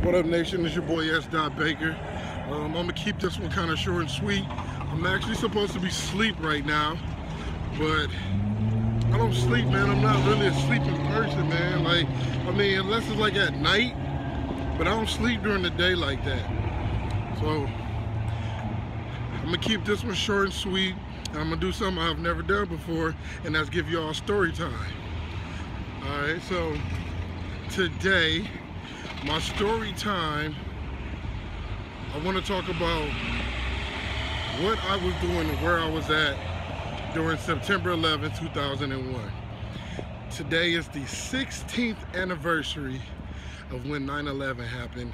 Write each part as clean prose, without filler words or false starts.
What up, nation? It's your boy S.N.Y.D.E.R. I'm gonna keep this one kind of short and sweet. I'm actually supposed to be asleep right now, but I don't sleep, man. I'm not really a sleeping person, man. Like, I mean, unless it's like at night, but I don't sleep during the day like that. So I'm gonna keep this one short and sweet. And I'm gonna do something I've never done before, and that's give y'all story time. All right, so today, my story time, I want to talk about what I was doing and where I was at during September 11, 2001. Today is the 16th anniversary of when 9/11 happened.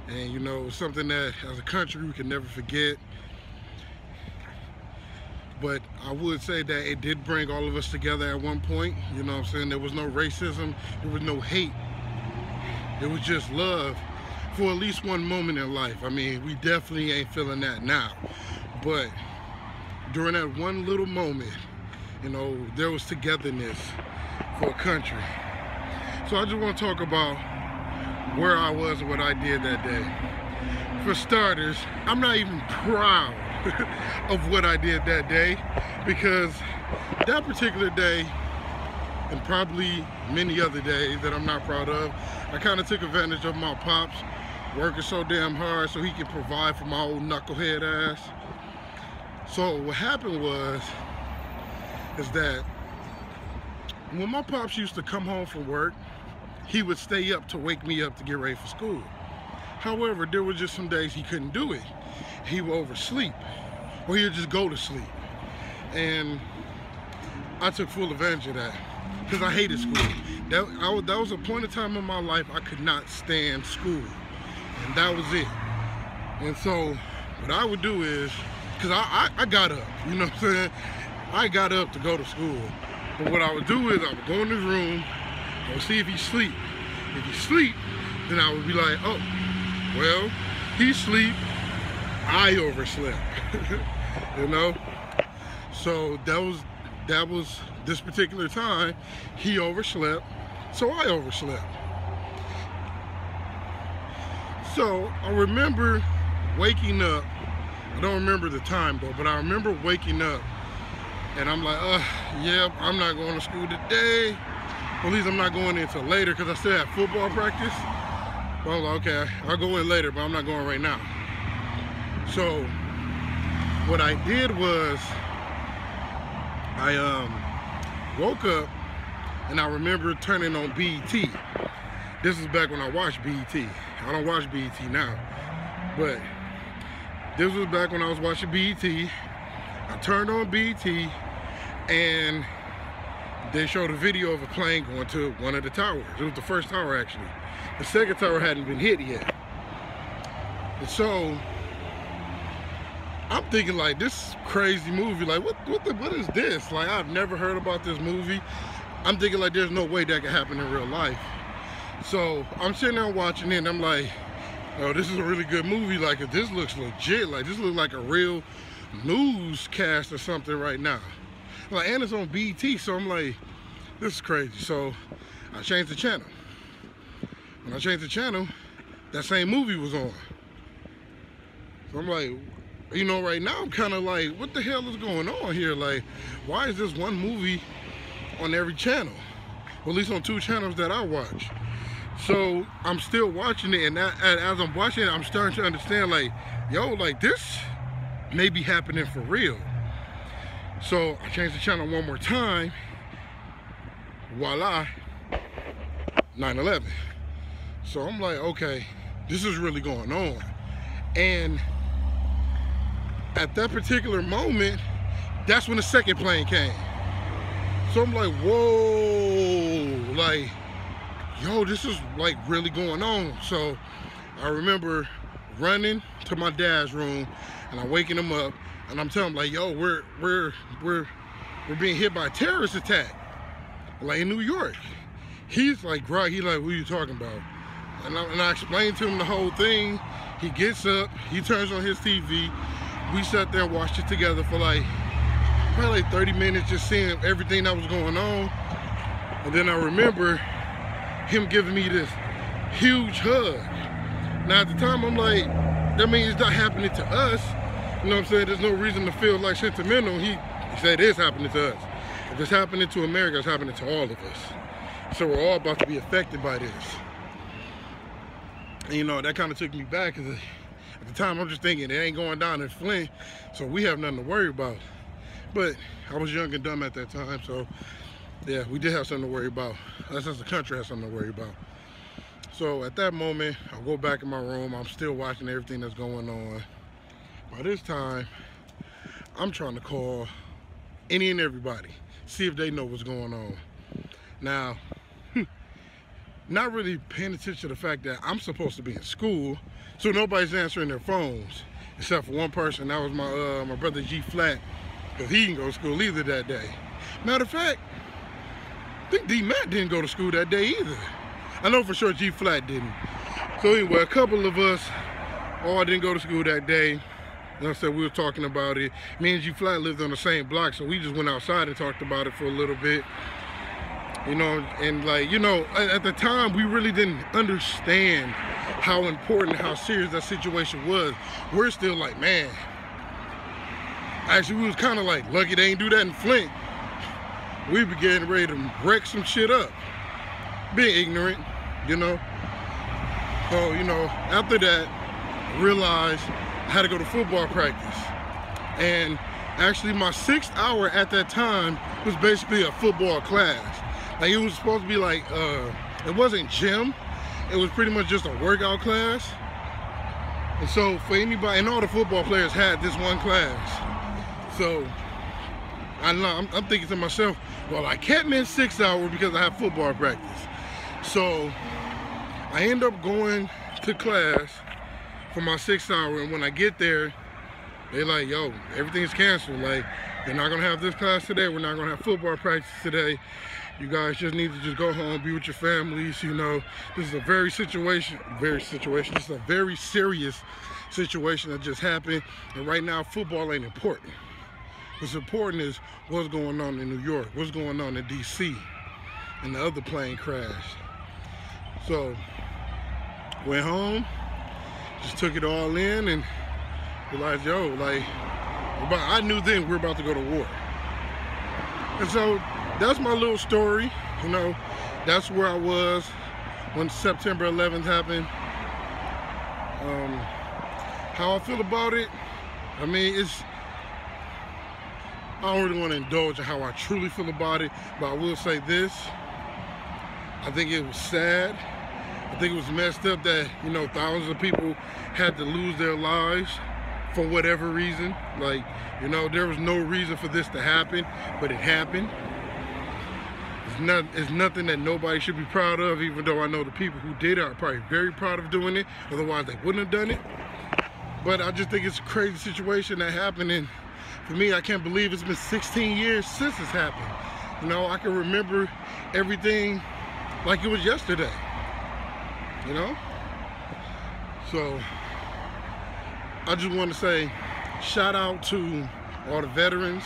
And you know, something that as a country we can never forget. But I would say that it did bring all of us together at one point. You know what I'm saying? There was no racism, there was no hate. It was just love for at least one moment in life. I mean, we definitely ain't feeling that now. But during that one little moment, you know, there was togetherness for a country. So I just want to talk about where I was and what I did that day. For starters, I'm not even proud of what I did that day, because that particular day, and probably many other days that I'm not proud of, I kind of took advantage of my pops working so damn hard so he could provide for my old knucklehead ass. So what happened is that when my pops used to come home from work, he would stay up to wake me up to get ready for school. However, there were just some days he couldn't do it. He would oversleep, or he would just go to sleep. And I took full advantage of that, because I hated school. That was a point in time in my life I could not stand school, and that was it. And so what I would do is, because I got up, you know what I'm saying? I got up to go to school. But what I would do is I would go in his room, I would see if he sleep. If he sleep, then I would be like, oh, well, he sleep, I overslept. You know? So that was this particular time, he overslept, so I overslept. So I remember waking up, I don't remember the time though, but I remember waking up and I'm like, yeah, I'm not going to school today. At least I'm not going in until later, because I still have football practice. But I'm like, okay, I'll go in later, but I'm not going right now. So what I did was I woke up and I remember turning on BET. This is back when I watched BET. I don't watch BET now, but this was back when I was watching BET. I turned on BET and they showed a video of a plane going to one of the towers. It was the first tower, actually. The second tower hadn't been hit yet. And so I'm thinking, like, this crazy movie, like, what is this? Like, I've never heard about this movie. I'm thinking, like, there's no way that could happen in real life. So I'm sitting there watching it and I'm like, oh, this is a really good movie. Like, this looks legit. Like, this looks like a real newscast or something right now. Like, and it's on BET, so I'm like, this is crazy. So I changed the channel. When I changed the channel, that same movie was on. So I'm like, you know, right now I'm kind of like, what the hell is going on here? Like, why is this one movie on every channel? Or at least on two channels that I watch. So I'm still watching it, and as I'm watching it, I'm starting to understand, like, yo, like, this may be happening for real. So I changed the channel one more time. Voila, 9/11. So I'm like, okay, this is really going on. And at that particular moment, that's when the second plane came. So I'm like, whoa, like, yo, this is like really going on. So I remember running to my dad's room and I'm waking him up and I'm telling him, like, yo, we're being hit by a terrorist attack, like in New York. He's like, what are you talking about? And I explained to him the whole thing. He gets up, he turns on his TV. We sat there and watched it together for probably 30 minutes, just seeing everything that was going on. And then I remember him giving me this huge hug. Now at the time, I'm like, that means it's not happening to us. You know what I'm saying? There's no reason to feel like sentimental. He said it is happening to us. If it's happening to America, it's happening to all of us. So we're all about to be affected by this. And, you know, that kind of took me back, because at the time I'm just thinking it ain't going down in Flint, so we have nothing to worry about. But I was young and dumb at that time, so yeah, we did have something to worry about. Us as a country has something to worry about. So at that moment, I go back in my room. I'm still watching everything that's going on. By this time, I'm trying to call any and everybody, see if they know what's going on. Now, not really paying attention to the fact that I'm supposed to be in school, so nobody's answering their phones except for one person. That was my brother G Flat, because he didn't go to school either that day. Matter of fact, I think D Matt didn't go to school that day either. I know for sure G Flat didn't. So anyway, a couple of us all didn't go to school that day. And I said we were talking about it. Me and G Flat lived on the same block, so we just went outside and talked about it for a little bit. You know, and like, you know, at the time we really didn't understand how important, how serious that situation was. We're still like, man. Actually, we was kind of like lucky they ain't do that in Flint. We be getting ready to wreck some shit up. Being ignorant, you know. So, you know, after that, I realized I had to go to football practice. And actually my 6th hour at that time was basically a football class. Like, it was supposed to be like, it wasn't gym. It was pretty much just a workout class. And so for anybody, and all the football players had this one class. So I'm thinking to myself, well, I kept me in 6 hours because I have football practice. So I end up going to class for my 6th hour, and when I get there, they're like, yo, everything's canceled. Like, they're not gonna have this class today. We're not gonna have football practice today. You guys just need to just go home, be with your families. You know, this is a this is a very serious situation that just happened. And right now, football ain't important. What's important is what's going on in New York, what's going on in DC, and the other plane crash. So, went home, just took it all in, and realized, yo, like, I knew then we were about to go to war. And so, that's my little story. You know, that's where I was when September 11th happened. How I feel about it, I mean, I don't really want to indulge in how I truly feel about it, but I will say this. I think it was sad. I think it was messed up that, you know, thousands of people had to lose their lives for whatever reason. Like, you know, there was no reason for this to happen, but it happened. It's nothing that nobody should be proud of, even though I know the people who did it are probably very proud of doing it. Otherwise, they wouldn't have done it. But I just think it's a crazy situation that happened. And for me, I can't believe it's been 16 years since it's happened. You know, I can remember everything like it was yesterday. You know? So, I just want to say shout out to all the veterans.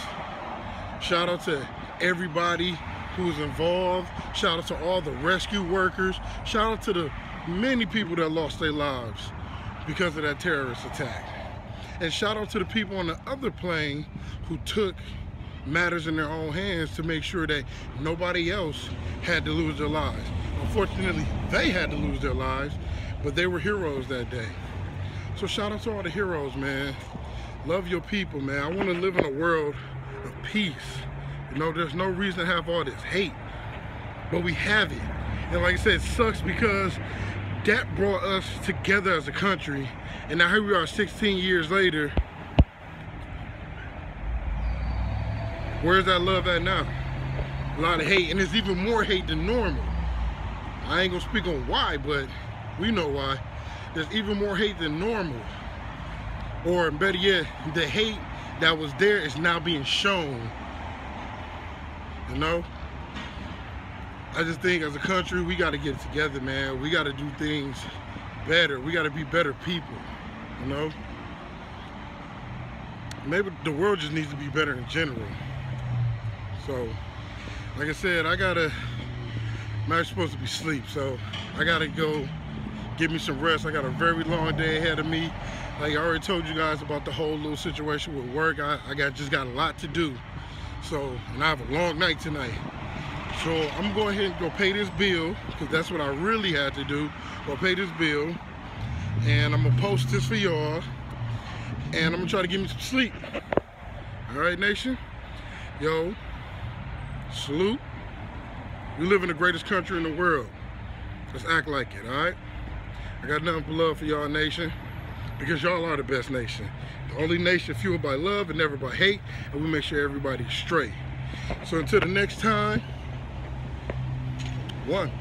Shout out to everybody who's involved. Shout out to all the rescue workers. Shout out to the many people that lost their lives because of that terrorist attack. And shout out to the people on the other plane who took matters in their own hands to make sure that nobody else had to lose their lives. Unfortunately, they had to lose their lives, but they were heroes that day. So shout out to all the heroes, man. Love your people, man. I want to live in a world of peace. You know, there's no reason to have all this hate, but we have it. And like I said, it sucks because that brought us together as a country. And now here we are 16 years later. Where's that love at now? A lot of hate, and it's even more hate than normal. I ain't gonna speak on why, but we know why. There's even more hate than normal. Or better yet, the hate that was there is now being shown. You know? I just think as a country, we gotta get it together, man. We gotta do things better. We gotta be better people, you know? Maybe the world just needs to be better in general. So, like I said, I'm actually supposed to be asleep, so I gotta go give me some rest. I got a very long day ahead of me. Like I already told you guys about the whole little situation with work. I just got a lot to do. So, and I have a long night tonight. So I'm gonna go ahead and go pay this bill, because that's what I really had to do. Go pay this bill. And I'm gonna post this for y'all. And I'm gonna try to get me some sleep. All right, nation? Yo, salute. We live in the greatest country in the world. Let's act like it, all right? I got nothing but love for y'all, nation, because y'all are the best nation. The only nation fueled by love and never by hate, and we make sure everybody's straight. So until the next time, one.